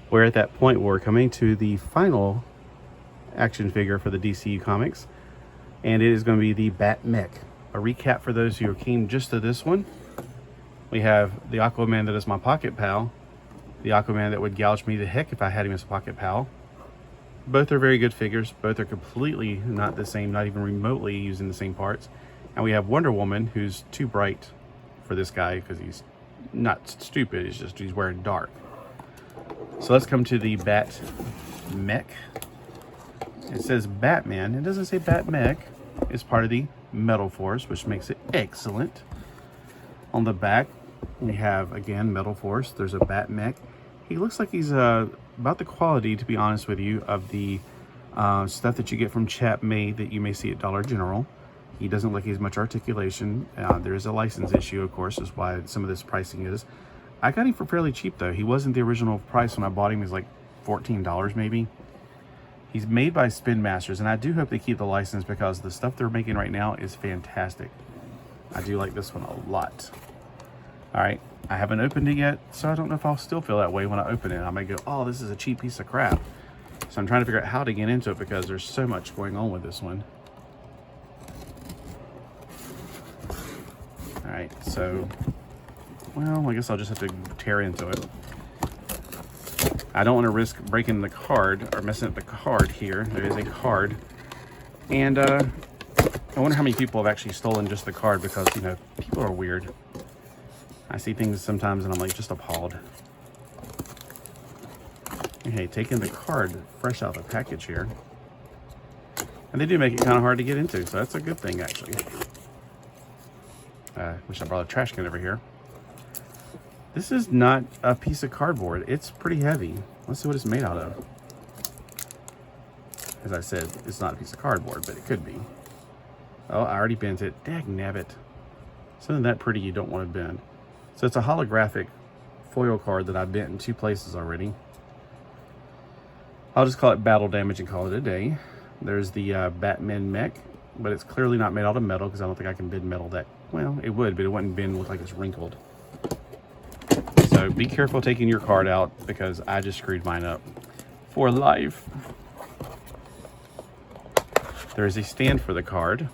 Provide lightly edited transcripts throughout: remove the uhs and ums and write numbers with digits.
We're at that point where we're coming to the final action figure for the DCU comics, and it is going to be the Bat Mech. A recap for those who came just to this one: we have the Aquaman that is my pocket pal, the Aquaman that would gouge me the heck if I had him as a pocket pal. Both are very good figures. Both are completely not the same, not even remotely using the same parts. And we have Wonder Woman, who's too bright for this guy because he's not stupid, it's just he's wearing dark. So let's come to the Bat Mech. It says Batman. It doesn't say Bat Mech. It's part of the Metal Force, which makes it excellent. On the back, we have, again, Metal Force. There's a Bat Mech. He looks like he's about the quality, to be honest with you, of the stuff that you get from Chap Made that you may see at Dollar General. He doesn't look like he has much articulation. There is a license issue, of course, is why some of this pricing is. I got him for fairly cheap, though. He wasn't the original price when I bought him. He was like $14 maybe. He's made by Spin Masters, and I do hope they keep the license because the stuff they're making right now is fantastic. I do like this one a lot. All right, I haven't opened it yet, so I don't know if I'll still feel that way when I open it. I might go, oh, this is a cheap piece of crap. So I'm trying to figure out how to get into it because there's so much going on with this one. All right, so, well, I guess I'll just have to tear into it. I don't want to risk breaking the card or messing up the card here. There is a card. And I wonder how many people have actually stolen just the card because, you know, people are weird. I see things sometimes and I'm like just appalled. Okay, taking the card fresh out of the package here. And they do make it kind of hard to get into, so that's a good thing actually. Wish I brought a trash can over here. This is not a piece of cardboard. It's pretty heavy. Let's see what it's made out of. As I said, it's not a piece of cardboard, but it could be. Oh, I already bent it. Dagnabbit. Something that pretty you don't want to bend. So it's a holographic foil card that I bent in 2 places already. I'll just call it battle damage and call it a day. There's the Batman Mech, but it's clearly not made out of metal because I don't think I can bend metal that, well, it would, but it wouldn't bend, look like it's wrinkled. So be careful taking your card out because I just screwed mine up for life. There is a stand for the card,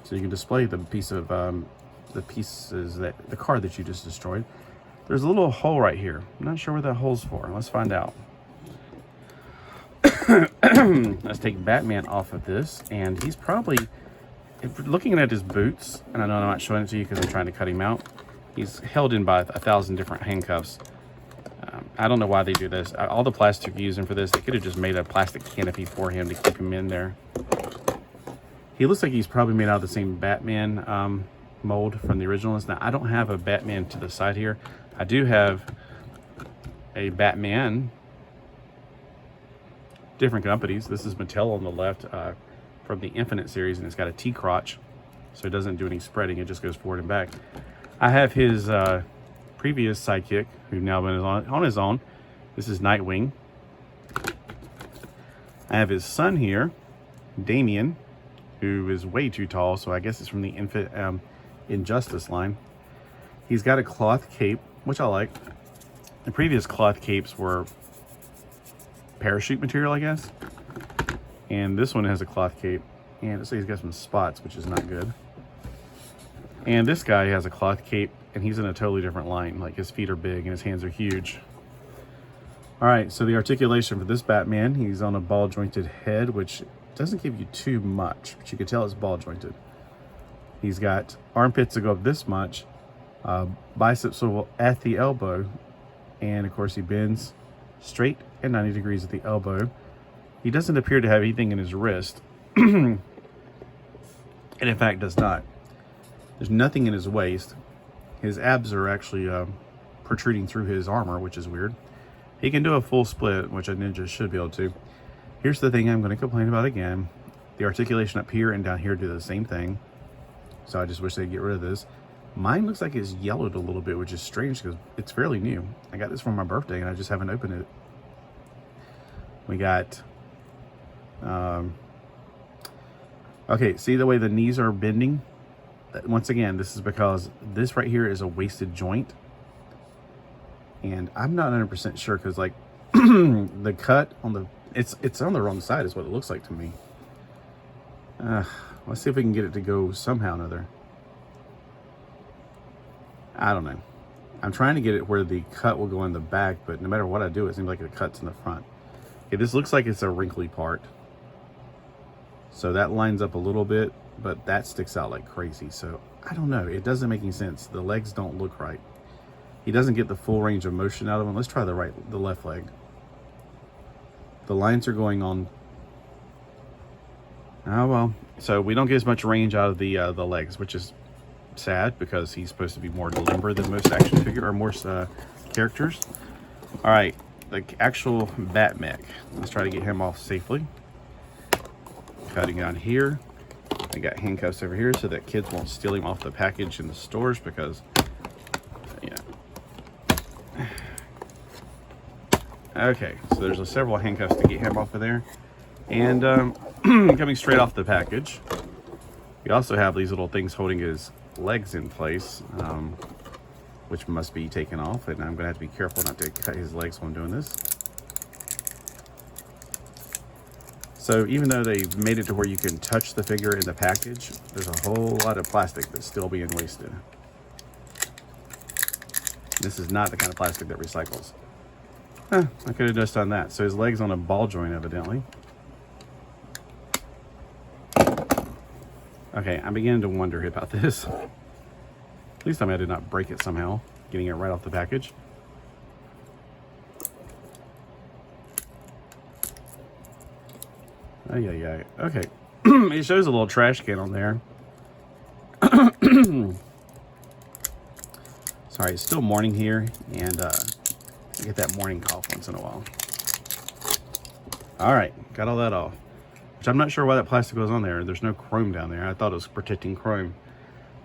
so you can display the piece of the pieces that the card that you just destroyed. There's a little hole right here. I'm not sure what that hole's for. Let's find out. Let's take Batman off of this, and he's probably, looking at his boots, and I know I'm not showing it to you because I'm trying to cut him out. He's held in by 1,000 different handcuffs. I don't know why they do this. All the plastic using for this, they could have just made a plastic canopy for him to keep him in there. He looks like he's probably made out of the same Batman mold from the originals. Now, I don't have a Batman to the side here. I do have a Batman, different companies. This is Mattel on the left from the Infinite series, and it's got a T-crotch, so it doesn't do any spreading. It just goes forward and back. I have his previous sidekick, who now been on his own. This is Nightwing. I have his son here, Damian, who is way too tall, so I guess it's from the Injustice line. He's got a cloth cape, which I like. The previous cloth capes were parachute material, I guess. And this one has a cloth cape, and it says he's got some spots, which is not good. And this guy has a cloth cape, and he's in a totally different line. Like, his feet are big and his hands are huge. All right, so the articulation for this Batman, he's on a ball jointed head, which doesn't give you too much, but you can tell it's ball jointed. He's got armpits that go up this much, biceps at the elbow, and of course he bends straight and 90 degrees at the elbow. He doesn't appear to have anything in his wrist, and in fact does not. There's nothing in his waist. His abs are actually protruding through his armor, which is weird. He can do a full split, which a ninja should be able to. Here's the thing I'm going to complain about again. The articulation up here and down here do the same thing. So I just wish they'd get rid of this. Mine looks like it's yellowed a little bit, which is strange because it's fairly new. I got this for my birthday and I just haven't opened it. We got... okay, see the way the knees are bending? Once again, this is because this right here is a wasted joint. And I'm not 100% sure because like the cut on the, it's on the wrong side is what it looks like to me. Let's see if we can get it to go somehow or another. I don't know. I'm trying to get it where the cut will go in the back, but no matter what I do, it seems like it cuts in the front. Okay, this looks like it's a wrinkly part. So that lines up a little bit, but that sticks out like crazy. So I don't know. It doesn't make any sense. The legs don't look right. He doesn't get the full range of motion out of them. Let's try the left leg. The lines are going on. Oh, well. So we don't get as much range out of the legs, which is sad because he's supposed to be more limber than most action figure or most characters. All right, the actual Bat Mech. Let's try to get him off safely. Cutting on here. I got handcuffs over here so that kids won't steal him off the package in the stores because, you know. Okay, so there's several handcuffs to get him off of there. And coming straight off the package, we also have these little things holding his legs in place, which must be taken off. And I'm going to have to be careful not to cut his legs while I'm doing this. So even though they've made it to where you can touch the figure in the package, there's a whole lot of plastic that's still being wasted. This is not the kind of plastic that recycles. I could have just done that. So his leg's on a ball joint, evidently. Okay, I'm beginning to wonder about this. At least I did not break it somehow, getting it right off the package. Oh, yeah. Okay. It shows a little trash can on there. Sorry, it's still morning here, and I get that morning cough once in a while. All right, got all that off. Which I'm not sure why that plastic was on there. There's no chrome down there. I thought it was protecting chrome.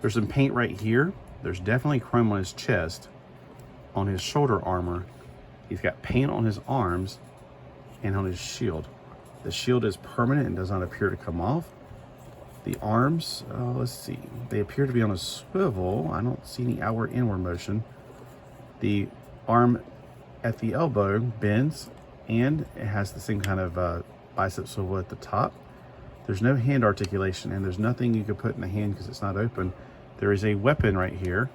There's some paint right here. There's definitely chrome on his chest. On his shoulder armor. He's got paint on his arms and on his shield. The shield is permanent and does not appear to come off. The arms, let's see. They appear to be on a swivel. I don't see any outward inward motion. The arm at the elbow bends and it has the same kind of bicep swivel at the top. There's no hand articulation and there's nothing you could put in the hand because it's not open. There is a weapon right here.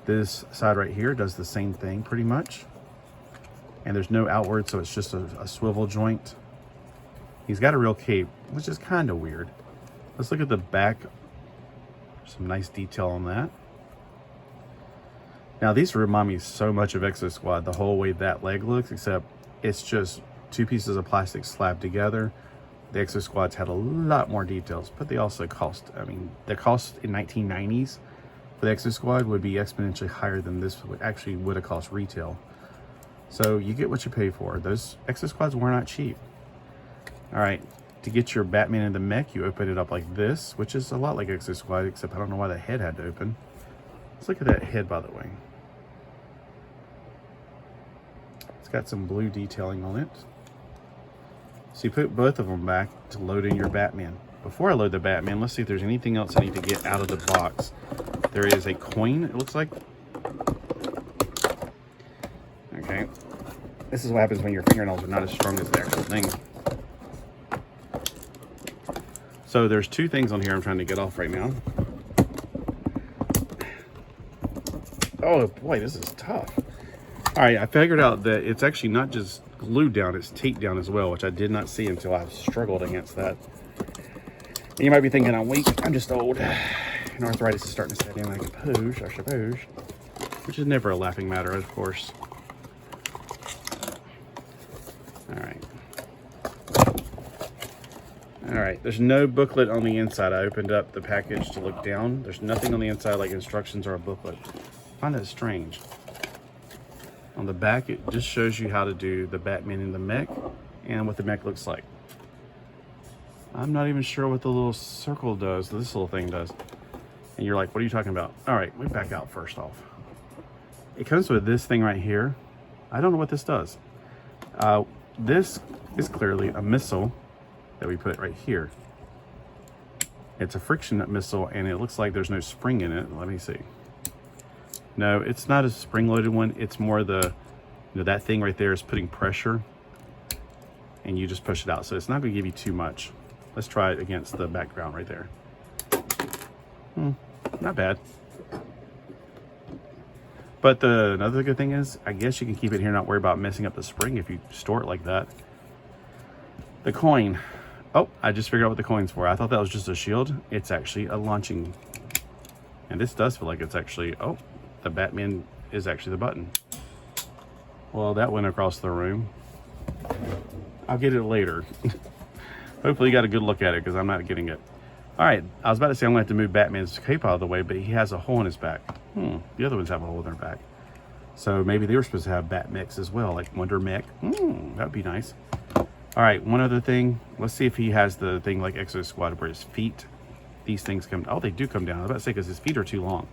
This side right here does the same thing pretty much. And there's no outward, so it's just a swivel joint. He's got a real cape, which is kind of weird. Let's look at the back. Some nice detail on that. Now these remind me so much of Exo Squad, the whole way that leg looks, except it's just two pieces of plastic slabbed together. The Exo Squads had a lot more details, but they also cost, I mean, the cost in 1990s for the Exo Squad would be exponentially higher than this would have cost retail. So you get what you pay for. Those Exo Squads were not cheap. All right, to get your Batman in the mech, you open it up like this, which is a lot like Exo Squad, except I don't know why the head had to open. Let's look at that head, by the way. It's got some blue detailing on it. So you put both of them back to load in your Batman. Before I load the Batman, let's see if there's anything else I need to get out of the box. There is a coin, it looks like. Okay. This is what happens when your fingernails are not as strong as the actual thing. So there's two things on here I'm trying to get off right now. Oh boy, this is tough. All right, I figured out that it's actually not just glued down, it's taped down as well, which I did not see until I struggled against that. And you might be thinking I'm weak, I'm just old. And arthritis is starting to set in, I suppose. Which is never a laughing matter, of course. All right, there's no booklet on the inside. I opened up the package to look down. There's nothing on the inside like instructions or a booklet. I find that strange. On the back, it just shows you how to do the Batman in the mech and what the mech looks like. I'm not even sure what the little circle does, this little thing does. And you're like, what are you talking about? All right, we back out first off. It comes with this thing right here. I don't know what this does. This is clearly a missile that we put right here. It's a friction missile and it looks like there's no spring in it. Let me see. No, it's not a spring-loaded one. It's more the, that thing right there is putting pressure, and you just push it out. So it's not going to give you too much. Let's try it against the background right there. Not bad. But another good thing is, I guess you can keep it here and not worry about messing up the spring if you store it like that. The coin. Oh, I just figured out what the coin's for. I thought that was just a shield. It's actually a launching. And this does feel like it's actually, oh, the Batman is actually the button. Well, that went across the room. I'll get it later. Hopefully you got a good look at it, because I'm not getting it. All right, I was about to say I'm going to have to move Batman's cape out of the way, but he has a hole in his back. The other ones have a hole in their back. So maybe they were supposed to have Bat Mechs as well, like Wonder Mech. That would be nice. All right, one other thing. Let's see if he has the thing like Exo Squad where his feet, these things come, oh, they do come down. I was about to say because his feet are too long.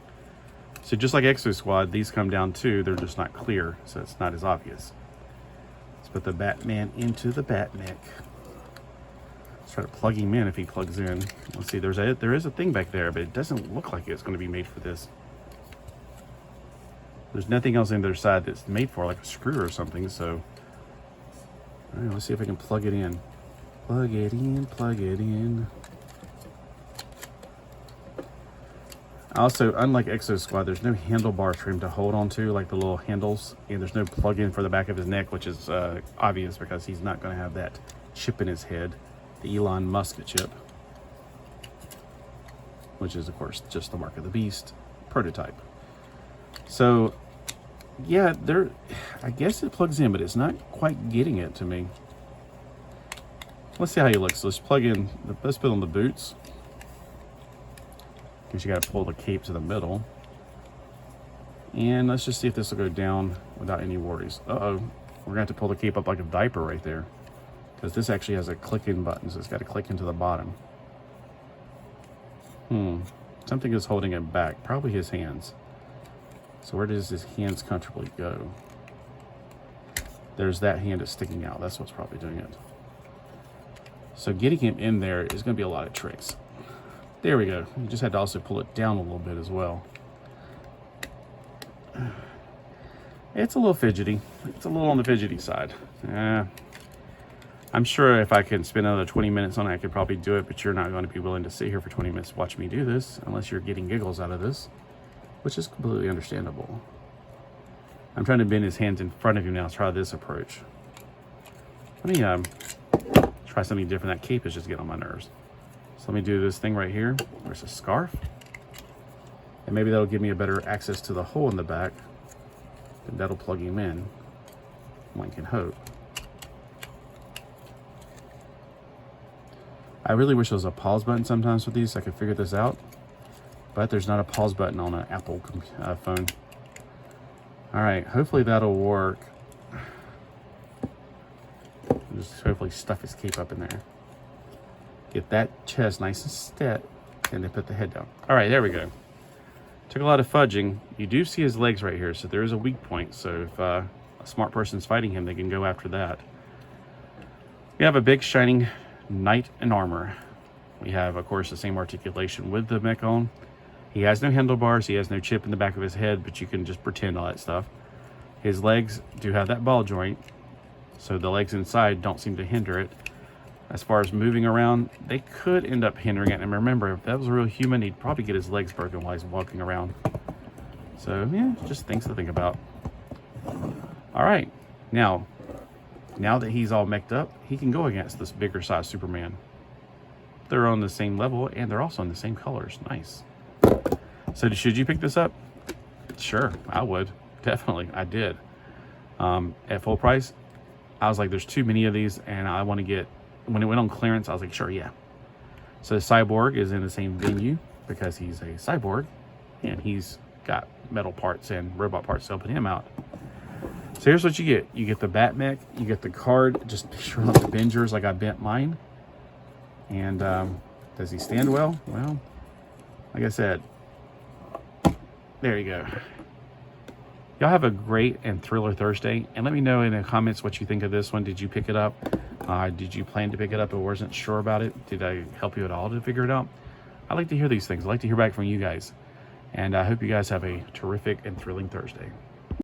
So just like Exo Squad, these come down too. They're just not clear, so it's not as obvious. Let's put the Batman into the Bat Mech. Let's try to plug him in if he plugs in. Let's see, there is a thing back there, but it doesn't look like it's going to be made for this. There's nothing else on the other side that's made for, like a screw or something, so. All right, let's see if I can plug it in. Plug it in, plug it in. Also, unlike Exo Squad, there's no handlebars for him to hold on to, like the little handles, and there's no plug-in for the back of his neck, which is obvious because he's not going to have that chip in his head, the Elon Musk chip, which is, of course, just the mark of the beast prototype. So, yeah, I guess it plugs in, but it's not quite getting it to me. Let's see how he looks. Let's plug in, let's put on the boots. Because you got to pull the cape to the middle. And let's just see if this will go down without any worries. Uh-oh. We're going to have to pull the cape up like a diaper right there. Because this actually has a click-in button, so it's got to click into the bottom. Something is holding it back. Probably his hands. So where does his hands comfortably go? There's that hand that's sticking out. That's what's probably doing it. So getting him in there is going to be a lot of tricks. There we go. You just had to also pull it down a little bit as well. It's a little fidgety. It's a little on the fidgety side. I'm sure if I can spend another 20 minutes on it, I could probably do it, but you're not going to be willing to sit here for 20 minutes to watch me do this unless you're getting giggles out of this, which is completely understandable. I'm trying to bend his hands in front of him now. Try this approach. Let me try something different. That cape is just getting on my nerves. So let me do this thing right here. There's a scarf. And maybe that'll give me a better access to the hole in the back. And that'll plug him in. One can hope. I really wish there was a pause button sometimes with these so I could figure this out. But there's not a pause button on an Apple phone. All right, hopefully that'll work. Just hopefully stuff his cape up in there. Get that chest nice and set, and then put the head down. All right, there we go. Took a lot of fudging. You do see his legs right here, so there is a weak point. So if a smart person's fighting him, they can go after that. We have a big shining knight in armor. We have, of course, the same articulation with the mech on. He has no handlebars. He has no chip in the back of his head, but you can just pretend all that stuff. His legs do have that ball joint, so the legs inside don't seem to hinder it. As far as moving around, they could end up hindering it. And remember, if that was a real human, he'd probably get his legs broken while he's walking around. So, yeah, just things to think about. All right. Now that he's all mech'd up, he can go against this bigger size Superman. They're on the same level, and they're also in the same colors. Nice. So, should you pick this up? Sure, I would. Definitely, I did. At full price, I was like, there's too many of these, and I want to get... When it went on clearance, I was like, sure, yeah. So the Cyborg is in the same venue because he's a cyborg and he's got metal parts and robot parts to help him out. So here's what you get. You get the Bat Mech, you get the card. Just be sure not to bend yours like I bent mine. And does he stand well? Well, like I said, there you go. Y'all have a great and thriller Thursday. And let me know in the comments what you think of this one. Did you pick it up? Did you plan to pick it up or wasn't sure about it? Did I help you at all to figure it out? I like to hear these things. I like to hear back from you guys. And I hope you guys have a terrific and thrilling Thursday.